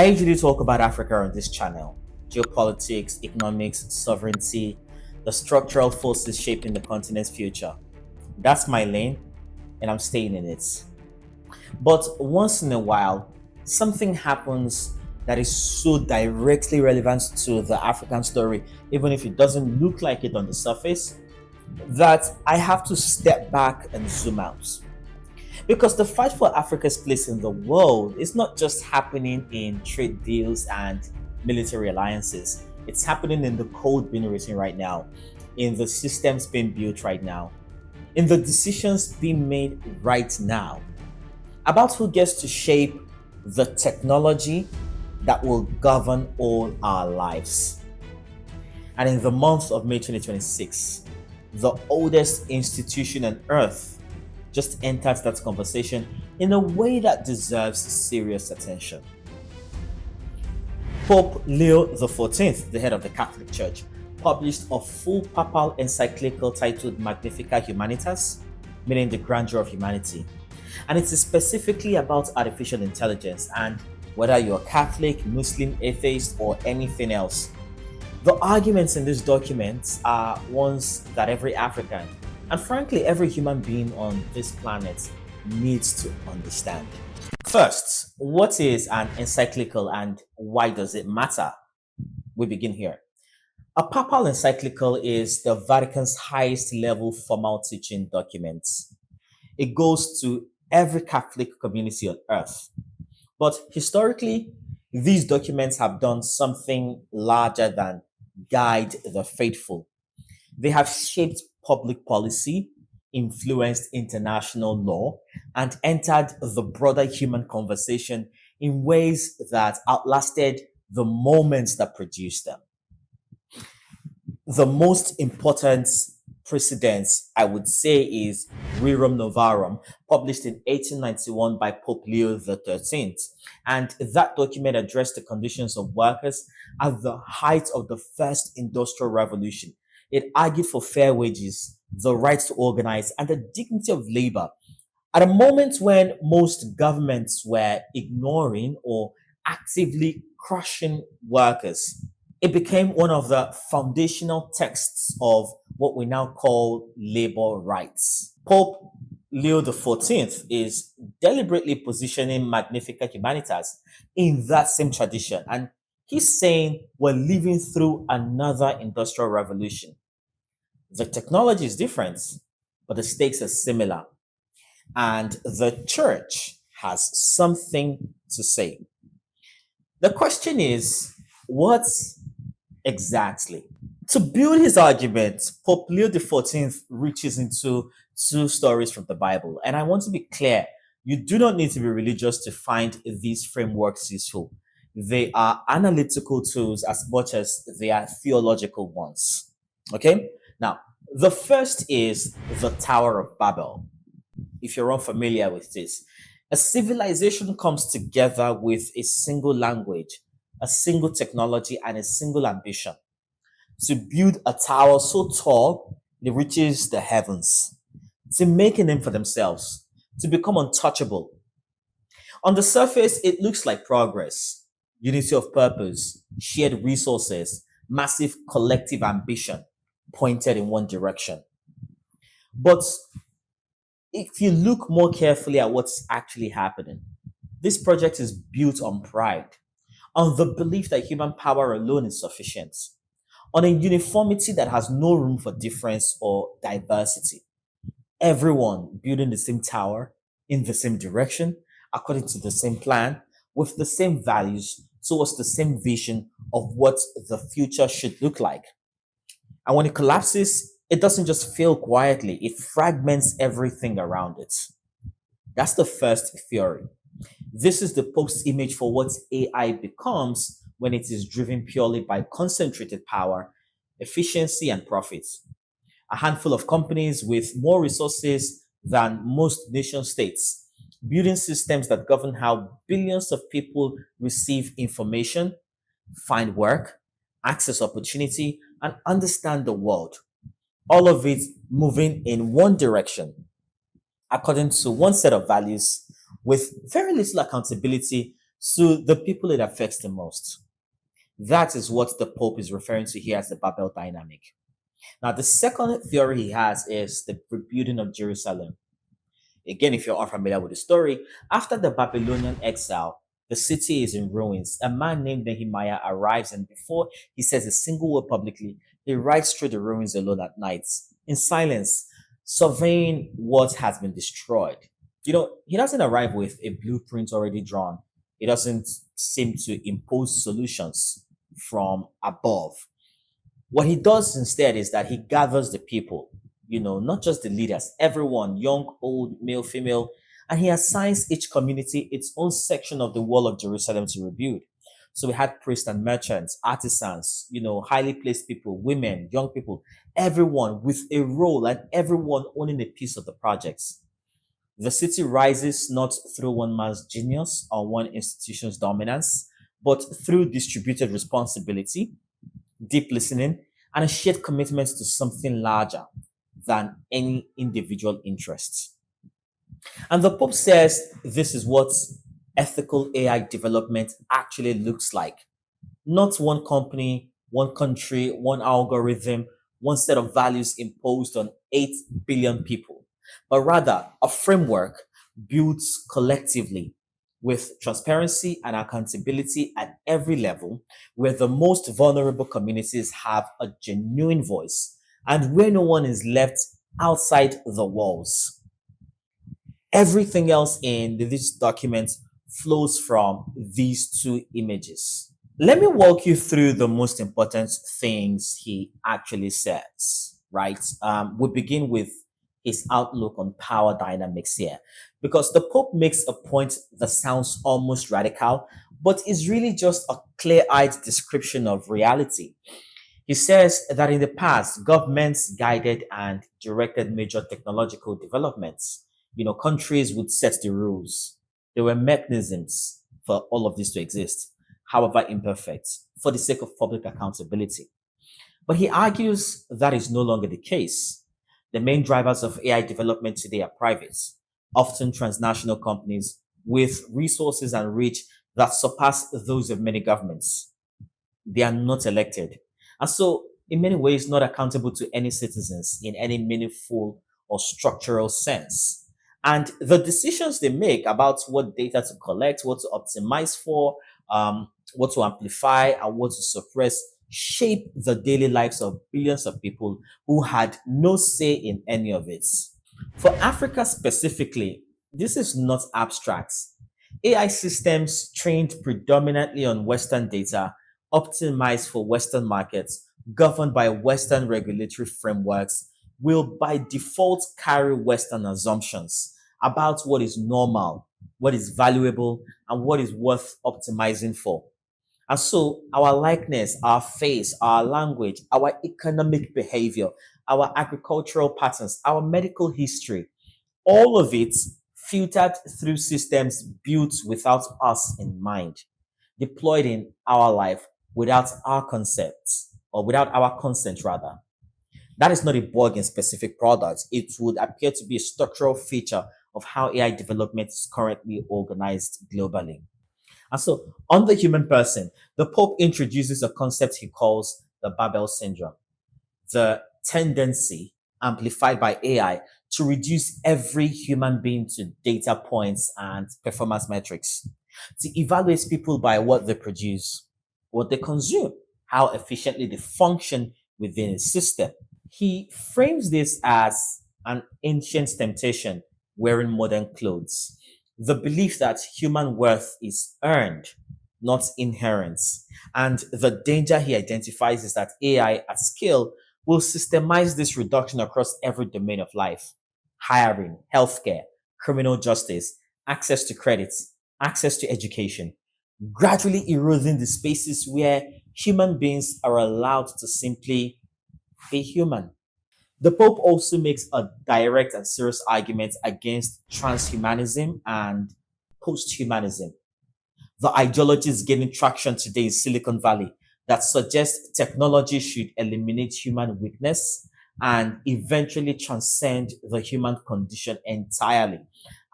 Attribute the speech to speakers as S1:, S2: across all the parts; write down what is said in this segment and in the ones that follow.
S1: I usually talk about Africa on this channel: geopolitics, economics, sovereignty, the structural forces shaping the continent's future. That's my lane, and I'm staying in it. But once in a while, something happens that is so directly relevant to the African story, even if it doesn't look like it on the surface, that I have to step back and zoom out. Because the fight for Africa's place in the world is not just happening in trade deals and military alliances. It's happening in the code being written right now, in the systems being built right now, in the decisions being made right now about who gets to shape the technology that will govern all our lives. And in the month of May 2026, the oldest institution on earth just entered that conversation in a way that deserves serious attention. Pope Leo XIV, the head of the Catholic Church, published a full papal encyclical titled Magnificat Humanitas, meaning the grandeur of humanity. And it is specifically about artificial intelligence, and whether you're Catholic, Muslim, atheist, or anything else, the arguments in this document are ones that every African, and frankly every human being on this planet, needs to understand. First, what is an encyclical and why does it matter? We begin here. A papal encyclical is the Vatican's highest level formal teaching document. It goes to every Catholic community on earth. But historically, these documents have done something larger than guide the faithful. They have shaped public policy, influenced international law, and entered the broader human conversation in ways that outlasted the moments that produced them. The most important precedence, I would say, is Rerum Novarum, published in 1891 by Pope Leo XIII. And that document addressed the conditions of workers at the height of the first industrial revolution. It argued for fair wages, the right to organize, and the dignity of labor at a moment when most governments were ignoring or actively crushing workers. It became one of the foundational texts of what we now call labor rights. Pope Leo XIV is deliberately positioning Magnificat Humanitas in that same tradition. And he's saying we're living through another industrial revolution. The technology is different, but the stakes are similar. And the church has something to say. The question is, what exactly? To build his argument, Pope Leo XIV reaches into two stories from the Bible. And I want to be clear, you do not need to be religious to find these frameworks useful. They are analytical tools as much as they are theological ones. Okay? Now, the first is the Tower of Babel. If you're unfamiliar with this, a civilization comes together with a single language, a single technology, and a single ambition to build a tower so tall it reaches the heavens, to make a name for themselves, to become untouchable. On the surface, it looks like progress, unity of purpose, shared resources, massive collective ambition pointed in one direction. But if you look more carefully at what's actually happening, this project is built on pride, on the belief that human power alone is sufficient, on a uniformity that has no room for difference or diversity. Everyone building the same tower in the same direction, according to the same plan, with the same values, towards the same vision of what the future should look like. And when it collapses, it doesn't just fail quietly, it fragments everything around it. That's the first theory. This is the Pope's image for what AI becomes when it is driven purely by concentrated power, efficiency, and profits. A handful of companies with more resources than most nation states, building systems that govern how billions of people receive information, find work, access opportunity, and understand the world. All of it moving in one direction, according to one set of values, with very little accountability So the people it affects the most. That is what the Pope is referring to here as the Babel dynamic. Now, the second theory he has is the rebuilding of Jerusalem. Again, if you're unfamiliar with the story, after the Babylonian exile, the city is in ruins. A man named Nehemiah arrives, and before he says a single word publicly, he rides through the ruins alone at night, in silence, surveying what has been destroyed. He doesn't arrive with a blueprint already drawn. He doesn't seem to impose solutions from above. What he does instead is that he gathers the people, not just the leaders, everyone, young, old, male, female, and he assigns each community its own section of the wall of Jerusalem to rebuild. So we had priests and merchants, artisans, highly placed people, women, young people, everyone with a role and everyone owning a piece of the projects. The city rises not through one man's genius or one institution's dominance, but through distributed responsibility, deep listening, and a shared commitment to something larger than any individual interests. And the Pope says this is what ethical AI development actually looks like. Not one company, one country, one algorithm, one set of values imposed on 8 billion people, but rather a framework built collectively with transparency and accountability at every level, where the most vulnerable communities have a genuine voice and where no one is left outside the walls. Everything else in this document flows from these two images. Let me walk you through the most important things he actually says, right? We begin with his outlook on power dynamics here, because the Pope makes a point that sounds almost radical, but is really just a clear eyed description of reality. He says that in the past, governments guided and directed major technological developments. Countries would set the rules. There were mechanisms for all of this to exist, however imperfect, for the sake of public accountability. But he argues that is no longer the case. The main drivers of AI development today are private, often transnational companies with resources and reach that surpass those of many governments. They are not elected. And so, in many ways, not accountable to any citizens in any meaningful or structural sense. And the decisions they make about what data to collect, what to optimize for, what to amplify, and what to suppress shape the daily lives of billions of people who had no say in any of it. For Africa specifically, this is not abstract. AI systems trained predominantly on Western data, optimized for Western markets, governed by Western regulatory frameworks, will by default carry Western assumptions about what is normal, what is valuable, and what is worth optimizing for. And so, our likeness, our face, our language, our economic behavior, our agricultural patterns, our medical history, all of it filtered through systems built without us in mind, deployed in our life without our concepts, or without our consent, rather. That is not a bug in specific products. It would appear to be a structural feature of how AI development is currently organized globally. And so, on the human person, the Pope introduces a concept he calls the Babel syndrome, the tendency amplified by AI to reduce every human being to data points and performance metrics, to evaluate people by what they produce, what they consume, how efficiently they function within a system. He frames this as an ancient temptation wearing modern clothes. The belief that human worth is earned, not inherent. And the danger he identifies is that AI at scale will systemize this reduction across every domain of life: hiring, healthcare, criminal justice, access to credits, access to education, gradually eroding the spaces where human beings are allowed to simply be human. The Pope also makes a direct and serious argument against transhumanism and posthumanism, the ideologies gaining traction today in Silicon Valley that suggest technology should eliminate human weakness and eventually transcend the human condition entirely.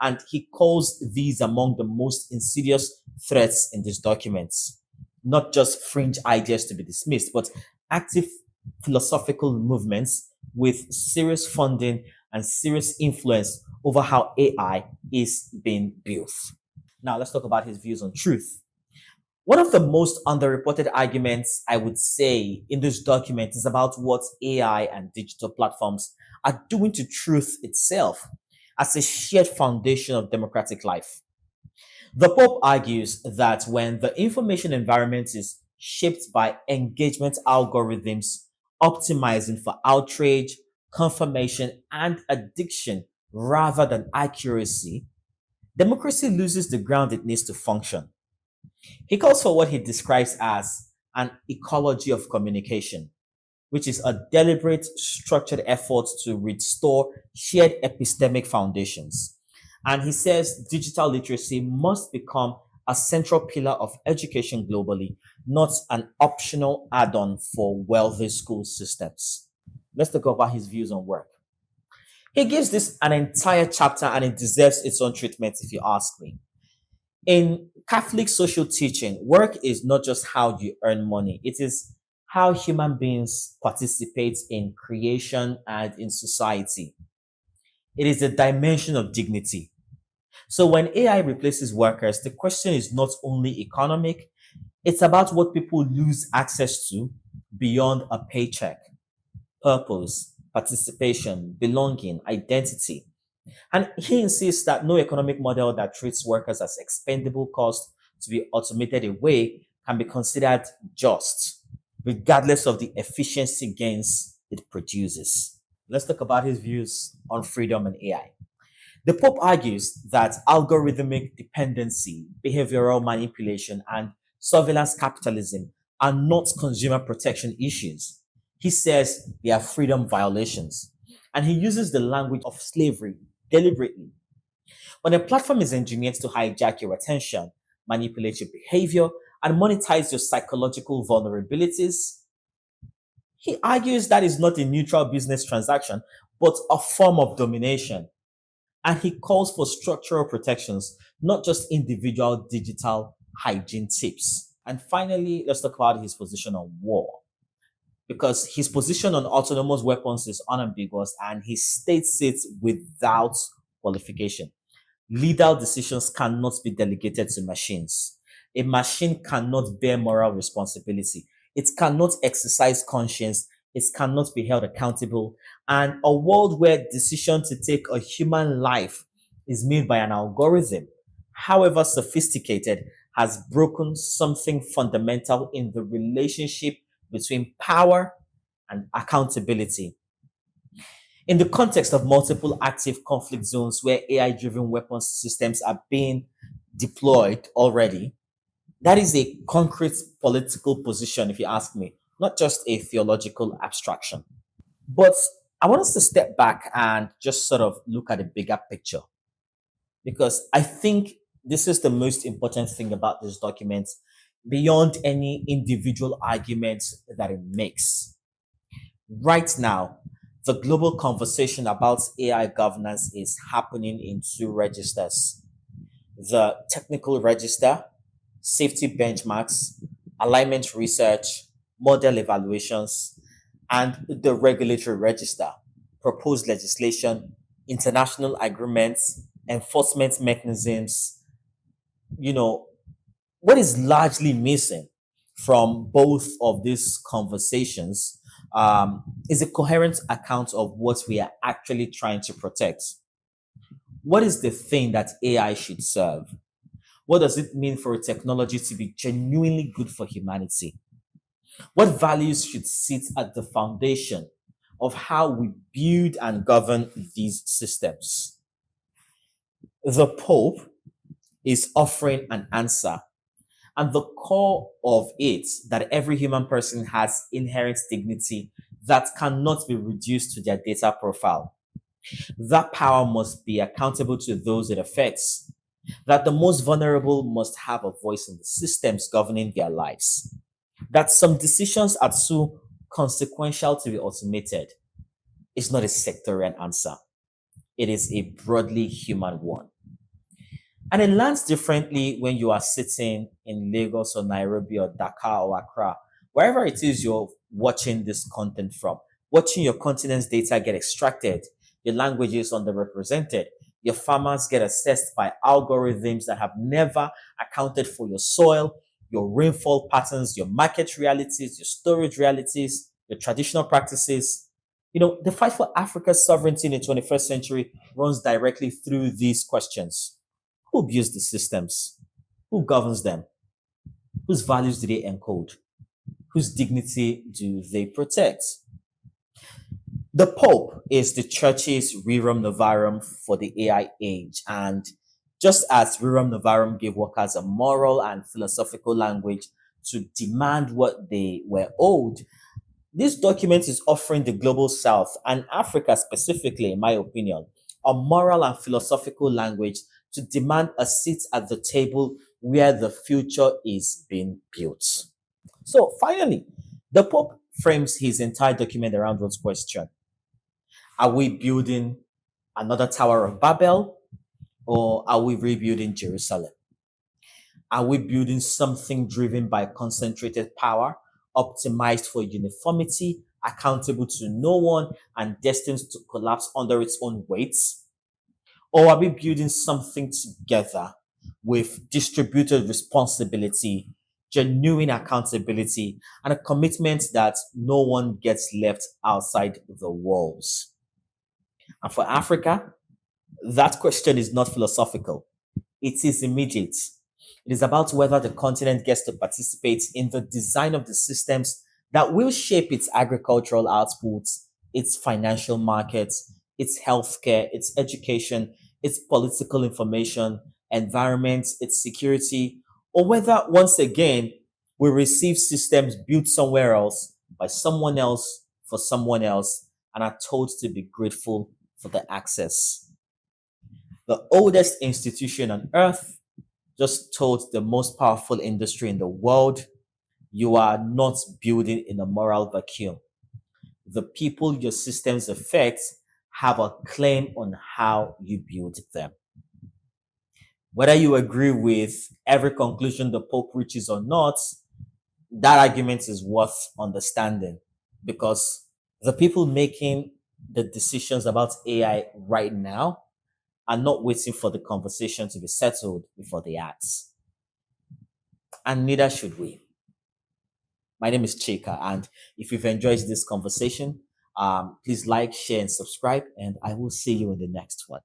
S1: And he calls these among the most insidious threats in these documents. Not just fringe ideas to be dismissed, but active philosophical movements with serious funding and serious influence over how AI is being built. Now, let's talk about his views on truth. One of the most underreported arguments, I would say, in this document is about what AI and digital platforms are doing to truth itself as a shared foundation of democratic life. The Pope argues that when the information environment is shaped by engagement algorithms optimizing for outrage, confirmation, and addiction rather than accuracy, democracy loses the ground it needs to function. He calls for what he describes as an ecology of communication, which is a deliberate, structured effort to restore shared epistemic foundations. And he says digital literacy must become a central pillar of education globally, not an optional add on for wealthy school systems. Let's talk about his views on work. He gives this an entire chapter and it deserves its own treatment, if you ask me. In Catholic social teaching, work is not just how you earn money, it is how human beings participate in creation and in society. It is a dimension of dignity. So when AI replaces workers, the question is not only economic, it's about what people lose access to beyond a paycheck: purpose, participation, belonging, identity. And he insists that no economic model that treats workers as expendable cost to be automated away can be considered just, regardless of the efficiency gains it produces. Let's talk about his views on freedom and AI. The Pope argues that algorithmic dependency, behavioral manipulation, and surveillance capitalism are not consumer protection issues. He says they are freedom violations. And he uses the language of slavery deliberately. When a platform is engineered to hijack your attention, manipulate your behavior, and monetize your psychological vulnerabilities, he argues that is not a neutral business transaction, but a form of domination. And he calls for structural protections, not just individual digital hygiene tips. And finally, let's talk about his position on war. Because his position on autonomous weapons is unambiguous and he states it without qualification. Legal decisions cannot be delegated to machines. A machine cannot bear moral responsibility. It cannot exercise conscience. It cannot be held accountable. And a world where decision to take a human life is made by an algorithm, however sophisticated, has broken something fundamental in the relationship between power and accountability. In the context of multiple active conflict zones where AI driven weapons systems are being deployed already, that is a concrete political position, if you ask me, not just a theological abstraction. But I want us to step back and just sort of look at the bigger picture because I think this is the most important thing about this document beyond any individual arguments that it makes. Right now, the global conversation about AI governance is happening in two registers: the technical register, safety benchmarks, alignment research, model evaluations, and the regulatory register, proposed legislation, international agreements, enforcement mechanisms. You know, what is largely missing from both of these conversations is a coherent account of what we are actually trying to protect. What is the thing that AI should serve? What does it mean for a technology to be genuinely good for humanity? What values should sit at the foundation of how we build and govern these systems? The Pope is offering an answer, and the core of it that every human person has inherent dignity that cannot be reduced to their data profile. That power must be accountable to those it affects, that the most vulnerable must have a voice in the systems governing their lives, that some decisions are too consequential to be automated is not a sectarian answer. It is a broadly human one. And it lands differently when you are sitting in Lagos or Nairobi or Dakar or Accra, wherever it is you're watching this content from. Watching your continent's data get extracted, your languages underrepresented, your farmers get assessed by algorithms that have never accounted for your soil, your rainfall patterns, your market realities, your storage realities, your traditional practices. The fight for Africa's sovereignty in the 21st century runs directly through these questions. Who builds the systems? Who governs them? Whose values do they encode? Whose dignity do they protect? The Pope is the church's Rerum Novarum for the AI age. And just as Rerum Novarum gave workers a moral and philosophical language to demand what they were owed, this document is offering the global south and Africa specifically, in my opinion, a moral and philosophical language to demand a seat at the table where the future is being built. So finally, the Pope frames his entire document around one question. Are we building another Tower of Babel, or are we rebuilding Jerusalem? Are we building something driven by concentrated power, optimized for uniformity, accountable to no one, and destined to collapse under its own weight? Or are we building something together with distributed responsibility, genuine accountability, and a commitment that no one gets left outside the walls? And for Africa, that question is not philosophical, it is immediate. It is about whether the continent gets to participate in the design of the systems that will shape its agricultural outputs, its financial markets, its healthcare, its education, its political information, environment, its security, or whether once again we receive systems built somewhere else by someone else for someone else and are told to be grateful for the access. The oldest institution on earth just told the most powerful industry in the world, you are not building in a moral vacuum. The people your systems affect have a claim on how you build them. Whether you agree with every conclusion the Pope reaches or not, that argument is worth understanding because the people making the decisions about AI right now are not waiting for the conversation to be settled before they act. And neither should we. My name is Chika, and if you've enjoyed this conversation, please like, share, and subscribe, and I will see you in the next one.